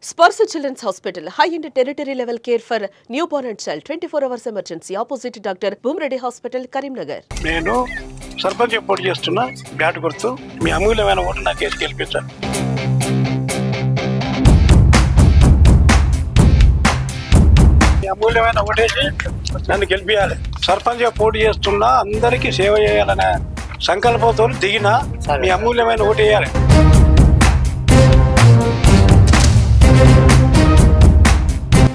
Sparsa Children's Hospital, high-end territory level care for newborn and child, 24 hours emergency, opposite Dr. Bhumreddy Hospital, Karimnagar. నేను సర్పంచ్ పోటీ చేస్తున్నా bat గుర్తు మీ అమూల్యమైన vote నాకు వేసి గెలిపించాలి. మీ అమూల్యమైన ఓటేసి నన్ను గెలిపించాలి. సర్పంచ్గా పోటీ చేస్తున్నా అందరికీ సేవ చేయాలనే సంకల్పంతో దిగిన మీ అమూల్యమైన ఓటు వేయాలి.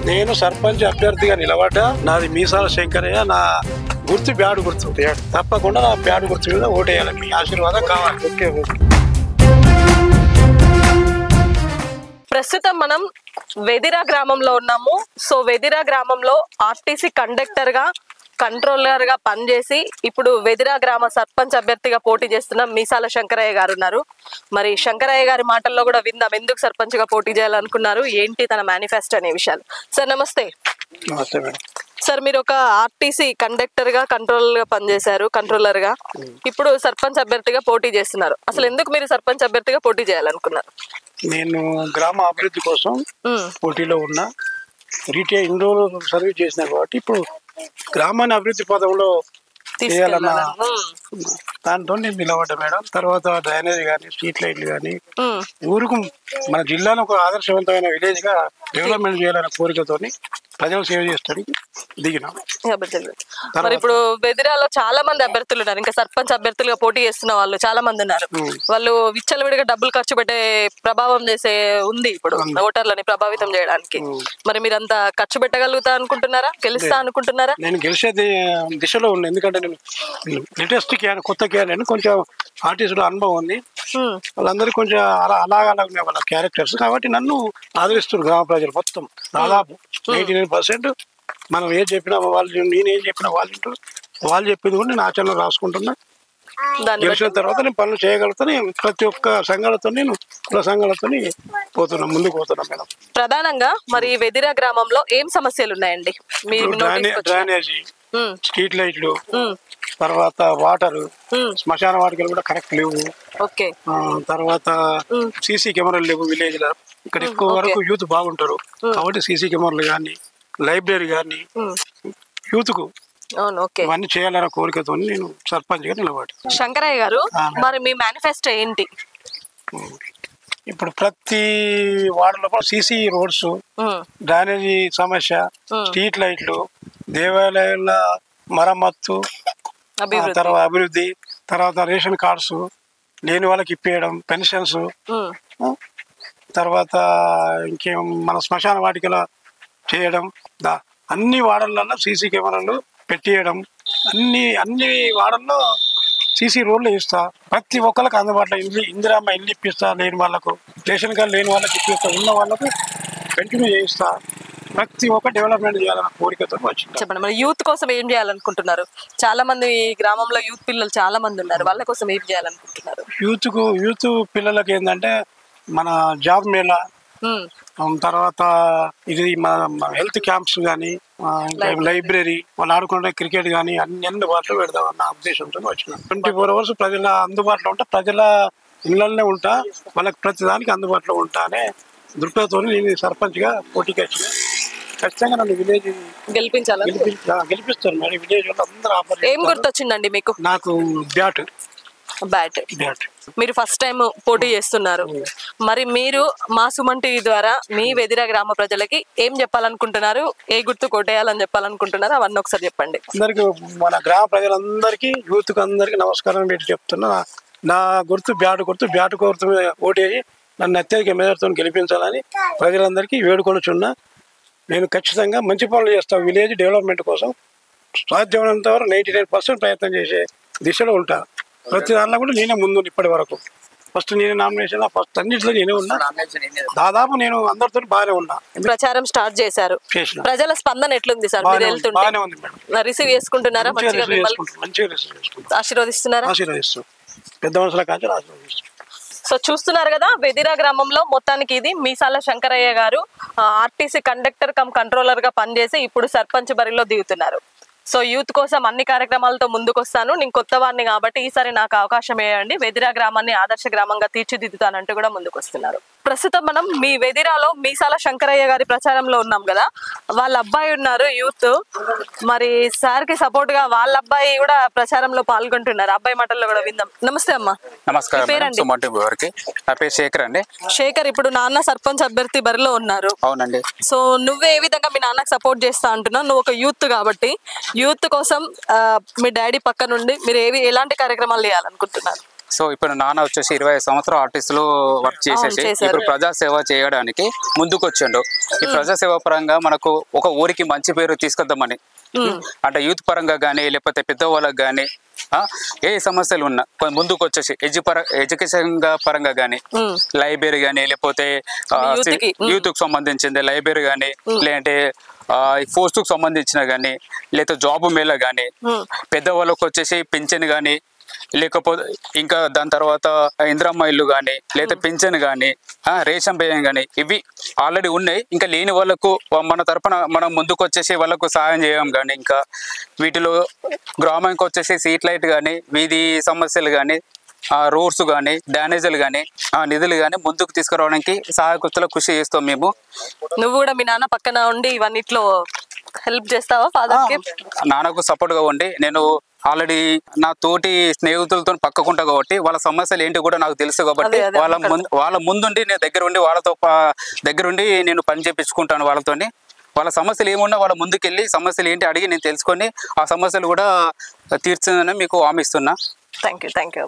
నేను సర్పంచ్ అభ్యర్థిగా నిలబడ్డా. నాది మీసాల శంకరయ్య. నా గుర్తు బ్యాడ్ గుర్తు. తప్పకుండా నా బ్యాడ్ గుర్తు మీద ఓటేయాలి. మీ ఆశీర్వాదం కావాలి. ఓకే. ప్రస్తుతం మనం వెదిరా గ్రామంలో ఉన్నాము. సో వెదిరా గ్రామంలో ఆర్టీసీ కండక్టర్ గా కంట్రోలర్ గా పనిచేసి ఇప్పుడు వెదిరా గ్రామ సర్పంచ్ అభ్యర్థిగా పోటీ చేస్తున్న మీసాల శంకరయ్య గారు ఉన్నారు. మరి శంకరయ్య గారి మాటల్లో కూడా విందాం, ఎందుకు సర్పంచ్ గా పోటీ చేయాలనుకున్నారు, ఏంటి తన మేనిఫెస్టో అనే విషయాలు. సార్ నమస్తే. నమస్తే మేడం. సార్ మీరు ఒక ఆర్టీసీ కండక్టర్ గా కంట్రోలర్ గా పనిచేశారు, కంట్రోలర్ గా. ఇప్పుడు సర్పంచ్ అభ్యర్థిగా పోటీ చేస్తున్నారు. అసలు ఎందుకు మీరు సర్పంచ్ అభ్యర్థిగా పోటీ చేయాలనుకున్నారు? నేను గ్రామ అభివృద్ధి కోసం పోటీలో ఉన్నా. రిటైర్ ఇన్ని రోజులు సర్వీస్ చేసిన కాబట్టి ఇప్పుడు గ్రామాన్ని అభివృద్ధి పదంలో చేయాలన్న దాంతో నేను నిలబడ్డా మేడం. తర్వాత డ్రైనేజ్ కానీ స్ట్రీట్ లైట్లు కానీ ఊరుకు మన జిల్లాను ఒక ఆదర్శవంతమైన విలేజ్ గా డెవలప్మెంట్ చేయాలనే కోరికతో ప్రజలు సేవ చేస్తానికి దిగినాం. మరి ఇప్పుడు బెదిరాలో చాలా మంది అభ్యర్థులు ఉన్నారు, ఇంకా సర్పంచ్ అభ్యర్థులుగా పోటీ చేస్తున్న వాళ్ళు చాలా మంది ఉన్నారు. వాళ్ళు విచ్చలవిడిగా డబ్బులు ఖర్చు పెట్టే ప్రభావం చేసే ఉంది ఇప్పుడు ఓటర్లని ప్రభావితం చేయడానికి. మరి మీరంతా ఖర్చు పెట్టగలుగుతా అనుకుంటున్నారా, గెలుస్తా అనుకుంటున్నారా? నేను గెలిచే దిశలో ఉన్నా. ఎందుకంటే నేను లేటెస్ట్ కొత్త క్యారెక్టర్, కొంచెం ఆర్టిస్టులో అనుభవం ఉంది. వాళ్ళందరికీ కొంచెం అలాగా వాళ్ళ క్యారెక్టర్స్ కాబట్టి నన్ను ఆదరిస్తున్నారు గ్రామ ప్రజలు మొత్తం. దాదాపు 99% మనం ఏం చెప్పినా వాళ్ళు, నేనేం చెప్పినా వాళ్ళు చెప్పింది కూడా నేను ఆచరణ రాసుకుంటున్నా. గెలిచిన తర్వాత నేను పనులు చేయగలుగుతాను. ప్రతి ఒక్క సంఘాలతో నేను కుల సంఘాలతో ముందుకు పోతున్నా మేడం. ప్రధానంగా మరి వెదిరా గ్రామంలో ఏం సమస్యలు ఉన్నాయండి? డ్రైనేజీ, స్ట్రీట్ లైట్లు, తర్వాత వాటర్, శ్మశాన వాటికలు కూడా కరెక్ట్ లేవు. తర్వాత సీసీ కెమెరాలు లేవు విలేజ్ లో. ఇక్కడ ఎక్కువ వరకు యూత్ బాగుంటారు కాబట్టి సీసీ కెమెరాలు కానీ, లైబ్రరీ కానీ యూత్ కు ఇవన్నీ చేయాలన్న కోరికతో నేను సర్పంచ్ గా నిలబడి. శంకరయ్య గారు, మరి మీ మేనిఫెస్టో ఏంటి? ఇప్పుడు ప్రతి వార్డులో సీసీ రోడ్స్, డ్రైనేజీ సమస్య, స్ట్రీట్ లైట్లు, దేవాలయాల మరమ్మత్తు, తర్వాత అభివృద్ధి, తర్వాత రేషన్ కార్డ్స్ లేని వాళ్ళకి ఇప్పేయడం, పెన్షన్స్, తర్వాత ఇంకేం మన శ్మశాన వాటికల చేయడం, అన్ని వార్డులలో సీసీ కెమెరాలు పెట్టేయడం, అన్ని వార్డుల్లో సీసీ రోడ్లు ఇస్తా. ప్రతి ఒక్కరికి అందుబాటులో ఇందిరామ్మ ఇల్లు ఇప్పిస్తా. లేని వాళ్ళకు రేషన్ కార్డు లేని వాళ్ళకి ఇప్పిస్తా. ఉన్న వాళ్ళకు కంటిన్యూ చేయిస్తా. ప్రతి ఒక్క డెవలప్మెంట్ చేయాలన్న కోరికతో వచ్చింది. చెప్పండి, మరి యూత్ కోసం ఏం చేయాలనుకుంటున్నారు? చాలా మంది గ్రామంలో యూత్ పిల్లలు చాలా మంది ఉన్నారు, వాళ్ళ కోసం ఏం చేయాలనుకుంటున్నారు? యూత్ పిల్లలకి ఏంటంటే మన జాబ్ మేళా, తర్వాత ఇది మన హెల్త్ క్యాంప్స్ కానీ, లైబ్రరీ, వాళ్ళు ఆడుకుంటే క్రికెట్ కానీ అన్ని అందుబాటులో పెడదామన్న ఉద్దేశంతో వచ్చిన. 24 hours ప్రజల అందుబాటులో ఉంటా, ప్రజల ఇళ్లలోనే ఉంటా, వాళ్ళకి ప్రతి దానికి అందుబాటులో ఉంటానే దృక్పథంతో నేను సర్పంచ్ గా పోటీకి వచ్చిన. ఖచ్చితంగా నన్ను విలేజ్ గెలిపిస్తారు మరి. విలేజ్ వాళ్ళు అందరూ ఆఫర్. ఏం గుర్తొచ్చిందండి మీకు? నాకు బ్యాట్. మీరు ఫస్ట్ టైం పోటీ చేస్తున్నారు. మరి మీరు మా సుమన్ టీవీ ద్వారా మీ వెదిరా గ్రామ ప్రజలకి ఏం చెప్పాలనుకుంటున్నారు, ఏ గుర్తు కొట్టేయాలని చెప్పాలనుకుంటున్నారు, అవన్నీ ఒకసారి చెప్పండి. అందరికి, మన గ్రామ ప్రజలందరికీ, యూత్ కు అందరికి నమస్కారం పెట్టి చెప్తున్నా. నా గుర్తు బ్యాట్ గుర్తు మీద ఓటేసి నన్ను అత్యధిక మెజార్టీతో గెలిపించాలని ప్రజలందరికీ వేడుకొనుచున్నా. నేను ఖచ్చితంగా మంచి పనులు చేస్తాను. విలేజ్ డెవలప్మెంట్ కోసం సాధ్యమైనంత వరకు 99% ప్రయత్నం చేసే దిశలో ఉంటా. ప్రతి దానిలో కూడా నేనే ముందు. ఇప్పటి వరకు ఫస్ట్ నేనే నామినేషన్, ఫస్ట్ అన్నింటిలో నేనే ఉన్నా. దాదాపు నేను అందరితో బాగానే ఉన్నా. ప్రచారం స్టార్ట్ చేశారు. ప్రజల స్పందన ఎట్లుంది సార్? మీరు వెళ్తుంటే రిసీవ్ చేసుకుంటున్నారా? మంచిగా ఆశీర్వదిస్తున్నారా? ఆశీర్వదిస్తాం. పెద్ద మనుషుల కాదు ఆశీర్వదిస్తాం. సో చూస్తున్నారు కదా, వెదిరా గ్రామంలో మొత్తానికి ఇది మీసాల శంకరయ్య గారు ఆర్టీసీ కండక్టర్ కమ్ కంట్రోలర్ గా పనిచేసి ఇప్పుడు సర్పంచ్ బరిలో దిగుతున్నారు. సో యూత్ కోసం అన్ని కార్యక్రమాలతో ముందుకు వస్తాను. నేను కొత్త వాడిని కాబట్టి ఈసారి నాకు అవకాశం ఇవ్వండి, వెదిరా గ్రామాన్ని ఆదర్శ గ్రామంగా తీర్చిదిద్దుతానంటూ కూడా ముందుకు వస్తున్నారు. ప్రస్తుతం మనం మీ వెదిరాలో మీసాల శంకరయ్య గారి ప్రచారంలో ఉన్నాం కదా, వాళ్ళ అబ్బాయి ఉన్నారు యూత్, మరి సార్ కి సపోర్ట్ గా వాళ్ళ అబ్బాయి కూడా ప్రచారంలో పాల్గొంటున్నారు. అబ్బాయి మాటల్లో కూడా విందాం. నమస్తే అమ్మా. నమస్కారం. పేరండి? నా పేరు శేఖర్ అండి. శేఖర్, ఇప్పుడు నాన్న సర్పంచ్ అభ్యర్థి బరిలో ఉన్నారు. అవునండి. సో నువ్వే ఏ విధంగా మీ నాన్నకు సపోర్ట్ చేస్తా అంటున్నావు? నువ్వు ఒక యూత్ కాబట్టి యూత్ కోసం మీ డాడీ పక్క నుండి మీరు ఎలాంటి కార్యక్రమాలు చేయాలనుకుంటున్నారు? సో ఇప్పుడు నాన్న వచ్చేసి 25 సంవత్సరాలు ఆర్టిస్టులు వర్క్ చేసేసి ఇప్పుడు ప్రజాసేవ చేయడానికి ముందుకు వచ్చిండు. ఈ ప్రజాసేవ పరంగా మనకు ఒక ఊరికి మంచి పేరు తీసుకొద్దామని, అంటే యూత్ పరంగా కానీ లేకపోతే పెద్దవాళ్ళకి కానీ ఏ సమస్యలు ఉన్నా ముందుకు వచ్చేసి ఎడ్యుకేషన్ పరంగా కానీ, లైబ్రరీ కానీ లేకపోతే యూత్ కు సంబంధించింది లైబ్రరీ కానీ, లేదంటే పోస్ట్ కు సంబంధించిన కానీ, లేదా జాబ్ మేళ కానీ, పెద్దవాళ్ళకి వచ్చేసి పింఛన్ కానీ, లేకపోతే ఇంకా దాని తర్వాత ఇందిరమ్మ ఇల్లు కానీ, లేదా పింఛన్ కానీ, రేషన్ బియ్యం కానీ, ఇవి ఆల్రెడీ ఉన్నాయి. ఇంకా లేని వాళ్ళకు మన తరపున మనం ముందుకు వచ్చేసి వాళ్ళకు సహాయం చేయడం కానీ, ఇంకా వీటిలో గ్రామానికి వచ్చేసి స్ట్రీట్ లైట్ కానీ, వీధి సమస్యలు కానీ, రోడ్స్ కానీ, డ్యానేజీలు కానీ, నిధులు కానీ ముందుకు తీసుకురావడానికి సహాయకుల కృషి చేస్తాం మేము. నువ్వు కూడా మీ నాన్న పక్కన ఉండి ఇవన్నిట్లో హెల్ప్ చేస్తావా ఫాదర్ కి? నాన్నకు సపోర్ట్ గా ఉండి నేను ఆల్రెడీ నా తోటి స్నేహితులతో పక్కకుంటా కాబట్టి వాళ్ళ సమస్యలు ఏంటి కూడా నాకు తెలుసు కాబట్టి వాళ్ళ ముందుండి నేను దగ్గరుండి నేను పని చేయించుకుంటాను వాళ్ళతోని. వాళ్ళ సమస్యలు ఏమున్నా వాళ్ళ ముందుకెళ్ళి సమస్యలు ఏంటి అడిగి నేను తెలుసుకొని ఆ సమస్యలు కూడా తీర్చిందని మీకు హామీ ఇస్తున్నా. Thank you.